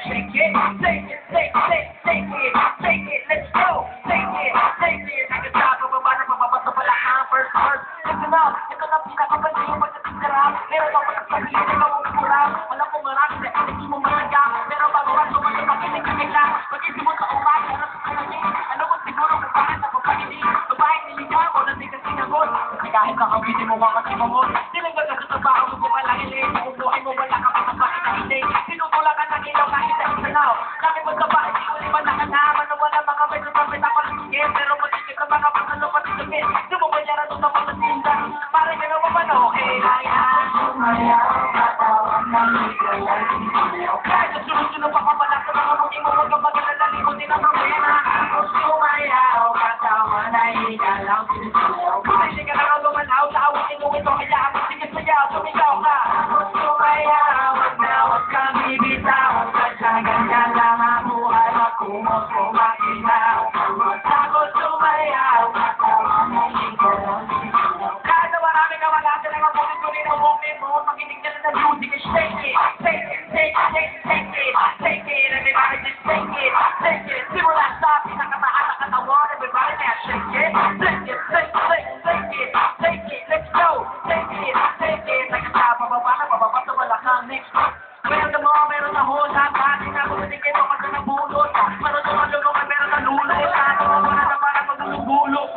Take it, take it, take it, take it, take it, let's go. Take it, take it. Nagkasama ba na pababato pala ang first verse? Ito na pinakabali yung magkakasarap. Meron ako nagsabihin na mawagurap. Wala kong marami na hindi mo malaga. Pero bago ka sumagot, makinig ka kailang. Pag-isip mo sa umaga, harap sa kalamin. Ano mo siguro kung bakit napapakinig? Babaeng niligaw o nasi kasi nagot. Kahit kakabitin mo ka kasi mamot. Tinanggal ka sa trabaho mo kung walang ilig. Kung buhay mo wala ka pa sa bakit na hindi. Tinutulak ka ng ilaw kahit sa isalaw. Laki mo sa bahay, di ko liman nakanaman. Wala mga may lumapit ako ng sige. Pero matigil ka mga pangalo pati sa bed. Di mo bayaran doon sa mga tinda. Para ka naman man okay lang yan. Sumayaw, katawang naligaw. Kahit sa sunod-sunod pa kamalak sa mga muti mo. Huwag ka mag-alala, likutin ang problema. Sumayaw, katawang naligaw. Hindi ka na lumanaw sa awatin mo ito. Hayaan mo, sige sayaw, sumigaw ka. Sumayaw, huwag kang bibitaw. Sa ganyan lang ang buhay, makumot ko makinaw. Ako sumayaw, katawang naligaw. Kahit na marami ka wala sila ng mabulit-ulit na moment mo, makinig ka na ng music, shake it, take it, take it, take it, take it, take it, everybody just take it, take it. Simula sa pinakataas na katawan, everybody now shake it, take it, take it, take it, take it, let's go, take it, take it. Nagkasama, bababa na, bababa sa wala kang next. Meron na mga, meron na hola, pati na bumalik kayo kasi nabulot. Meron na malulungan, meron na lulot. Ano mo na naman ang maglulubulok.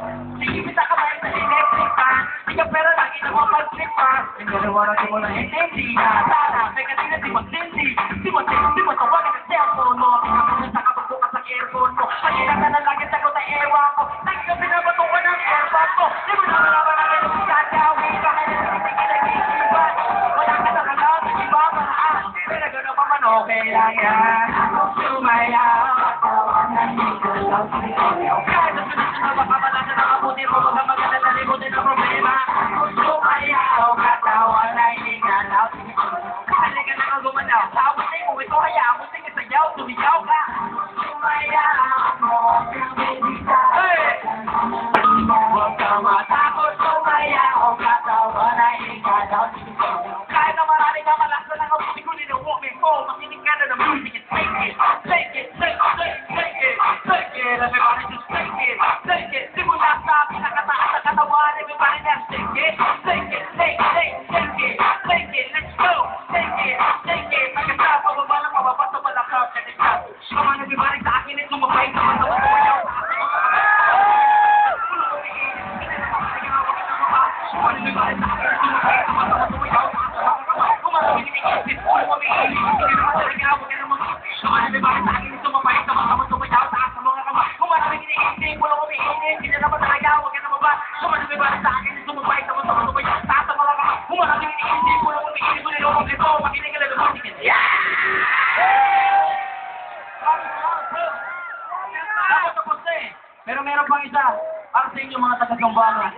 Sigipita ka ba yung electric fan? Di ka pera lagi na mapag-trip pa. Hindi na wala di mo na hindi na. Sana, may kanina di matindi. Di matawagan ang cellphone mo. Pinapunta ka pagbukas sa earphone mo. Pagkita ka na lagi sagot ang ewan ko. Nagsabi na bato ka ng airpod ko. Di mo na malaman na kayo gagawin. Baka na natin kinag-iiban. Wala ka na kalaw sa iba paraan. Pero gano'n pa man okay lang yan. Sumayaw, katawang naligaw. Kahit na sunod-sunod baka malasan ang abutin mo. Huwag ka mag-alala, limutin ang problema. Sumayaw, katawang naligaw. Kahit ka na gumanaw, sa abutin mo ito hayaan mo. Sige sayaw, sumigaw ka. Sumayaw, huwag kang bibitaw. Huwag kang matakot, sumayaw, katawang naligaw. Kahit na marami ka malasan ang abutin ko, niluwag mo. Makinig ka na ng music, take it, take it, take it, take it, take it, everybody just take it, take it. Simula sa pinakataas na katawan, everybody just take it, take it, take it, take it, take it, let's go, take it, take it. Nagkasama, pababa na pababa sa balakang, check it out. Come on everybody, sa akin ay sumabay, sama-sama sumayaw. Pero meron pang isa, para sa inyo mga taga-Gambanga.